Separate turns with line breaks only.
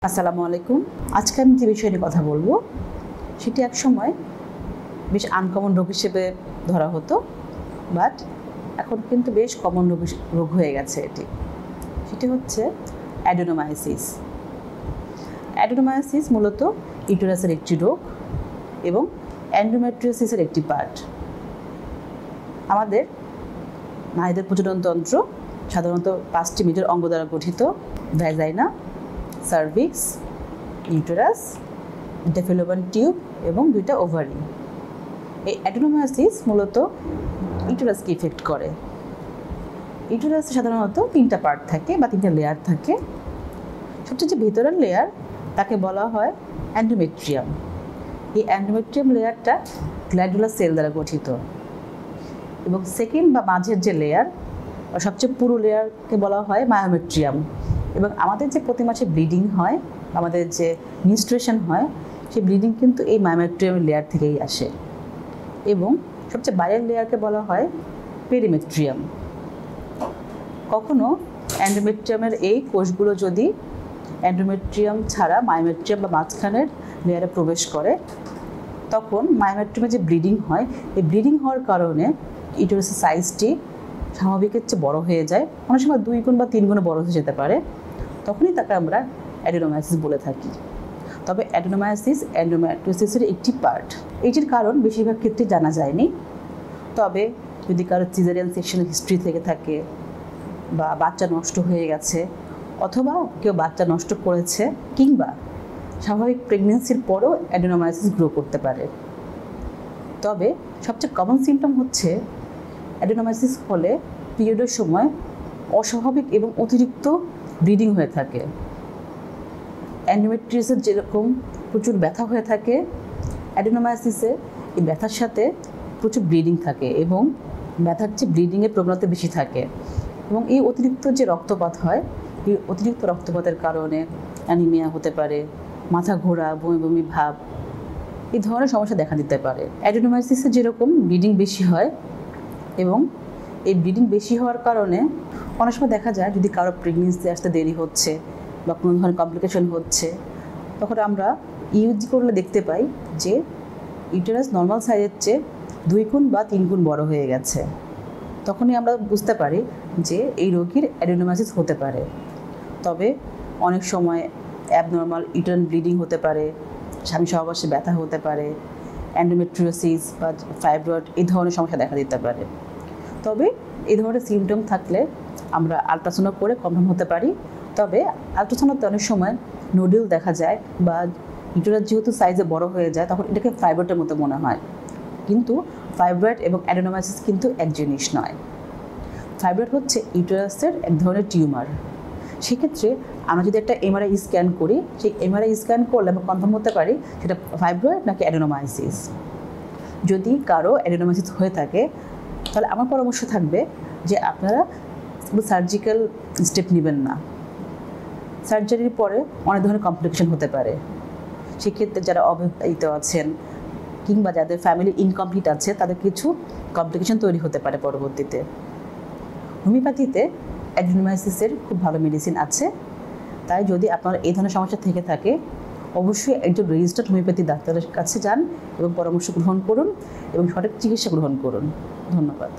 আসসালামু আলাইকুম। আজকে আমি যে বিষয় নিয়ে কথা বলবো সেটি এক সময় বেশ আনকমন রোগ হিসেবে ধরা হতো, বাট এখন কিন্তু বেশ কমন রোগ হয়ে গেছে এটি। সেটি হচ্ছে অ্যাডেনোমায়োসিস। অ্যাডেনোমায়োসিস মূলত ইউটেরাসের একটি রোগ এবং এন্ডোমেট্রিওসিসের একটি পার্ট। আমাদের নারীদের প্রজননতন্ত্র সাধারণত 5টি মেজর অঙ্গ দ্বারা গঠিত: ভ্যাজাইনা, সার্ভিক্স, ইউটেরাস, ডেফেলোপিয়ান টিউব এবং 2টা ওভারি। এই অ্যাডেনোমায়োসিস মূলত ইউটেরাসকে ইফেক্ট করে। ইউটেরাসে সাধারণত 3টা পার্ট থাকে বা 3টা লেয়ার থাকে। সবচেয়ে যে ভেতরের লেয়ার তাকে বলা হয় এন্ডোমেট্রিয়াম। এই এন্ডোমেট্রিয়াম লেয়ারটা গ্ল্যান্ডুলার সেল দ্বারা গঠিত এবং সেকেন্ড বা মাঝের যে লেয়ার বা সবচেয়ে পুরো লেয়ারকে বলা হয় মায়োমেট্রিয়াম। এবং আমাদের যে প্রতি মাসে ব্লিডিং হয়, আমাদের যে মেনস্ট্রুয়েশন হয়, সেই ব্লিডিং কিন্তু এই মায়োমেট্রিয়াম লেয়ার থেকেই আসে। এবং সবচেয়ে বাইরের লেয়ারকে বলা হয় পেরিমেট্রিয়াম। কখনো এন্ডোমেট্রিয়ামের এই কোষগুলো যদি এন্ডোমেট্রিয়াম ছাড়া মায়োমেট্রিয়াম বা মাঝখানের লেয়ারে প্রবেশ করে, তখন মায়োমেট্রিয়ামে যে ব্লিডিং হয়, এই ব্লিডিং হওয়ার কারণে ইউটেরাসের সাইজটি স্বাভাবিকের চেয়ে বড় হয়ে যায়। অনেক সময় 2 গুণ বা 3 গুণে বড় হয়ে যেতে পারে। তখনই তাকে আমরা অ্যাডেনোমায়োসিস বলে থাকি। তবে অ্যাডেনোমায়োসিস এন্ডোমেট্রিওসিসের একটি পার্ট। এইটির কারণ বেশিরভাগ ক্ষেত্রে জানা যায়নি। তবে যদি কারো সিজারিয়ান সেকশনের হিস্ট্রি থেকে থাকে বা বাচ্চা নষ্ট হয়ে গেছে অথবা কেউ বাচ্চা নষ্ট করেছে কিংবা স্বাভাবিক প্রেগনেন্সির পরেও অ্যাডেনোমায়োসিস গ্রো করতে পারে। তবে সবচেয়ে কমন সিমটম হচ্ছে অ্যাডেনোমায়োসিস হলে পিরিয়ডের সময় অস্বাভাবিক এবং অতিরিক্ত ব্লিডিং হয়ে থাকে। এন্ডোমেট্রিয়াসের যেরকম প্রচুর ব্যথা হয়ে থাকে, অ্যাডেনোমায়োসিসে এই ব্যথার সাথে প্রচুর ব্লিডিং থাকে এবং ব্যথার চেয়ে ব্লিডিংয়ের প্রবণতা বেশি থাকে। এবং এই অতিরিক্ত যে রক্তপাত হয়, এই অতিরিক্ত রক্তপাতের কারণে অ্যানিমিয়া হতে পারে, মাথা ঘোরা, বমি বমি ভাব, এই ধরনের সমস্যা দেখা দিতে পারে। অ্যাডেনোমায়োসিসে যেরকম ব্লিডিং বেশি হয় এবং এই ব্লিডিং বেশি হওয়ার কারণে অনেক সময় দেখা যায় যদি কারো প্রেগনেন্সি আসতে দেরি হচ্ছে বা কোনো ধরনের কমপ্লিকেশন হচ্ছে, তখন আমরা ইউজি করলে দেখতে পাই যে ইউটেরাস নর্মাল সাইজের চেয়ে 2 গুণ বা 3 গুণ বড় হয়ে গেছে। তখনই আমরা বুঝতে পারি যে এই রোগীর অ্যাডেনোমায়োসিস হতে পারে। তবে অনেক সময় অ্যাবনর্মাল ইউটেরাইন ব্লিডিং হতে পারে, স্বামী সহবাসে ব্যথা হতে পারে, এন্ডোমেট্রিওসিস বা ফাইব্রয়েড এই ধরনের সমস্যা দেখা দিতে পারে। তবে এই ধরনের সিমটম থাকলে আমরা আলট্রাসাউন্ড করে কনফার্ম হতে পারি। তবে আলট্রাসাউন্ডে অনেক সময় নোডুল দেখা যায় বা ইউটেরাস যেহেতু সাইজে বড় হয়ে যায়, তখন এটাকে ফাইব্রয়েডের মতো মনে হয়। কিন্তু ফাইব্রয়েড এবং অ্যাডেনোমায়োসিস কিন্তু এক জিনিস নয়। ফাইব্রয়েড হচ্ছে ইউটেরাসের এক ধরনের টিউমার। সেক্ষেত্রে আমরা যদি একটা এমআরআই স্ক্যান করি, সেই এমআরআই স্ক্যান করলে আমরা কনফার্ম হতে পারি সেটা ফাইব্রয়েড নাকি অ্যাডেনোমায়োসিস। যদি কারো অ্যাডেনোমায়োসিস হয়ে থাকে, তাহলে আমার পরামর্শ থাকবে যে আপনারা সার্জিক্যাল স্টেপ নেবেন না। সার্জারির পরে অনেক ধরনের কমপ্লিকেশন হতে পারে। সেক্ষেত্রে যারা অবিবাহিত আছেন কিংবা যাদের ফ্যামিলি ইনকমপ্লিট আছে, তাদের কিছু কমপ্লিকেশন তৈরি হতে পারে পরবর্তীতে। হোমিওপ্যাথিতে অ্যাডেনোমায়োসিসের খুব ভালো মেডিসিন আছে। তাই যদি আপনার এই ধরনের সমস্যা থেকে থাকে, অবশ্যই একজন রেজিস্টার্ড হোমিওপ্যাথি ডাক্তারের কাছে যান এবং পরামর্শ গ্রহণ করুন এবং সঠিক চিকিৎসা গ্রহণ করুন। ধন্যবাদ।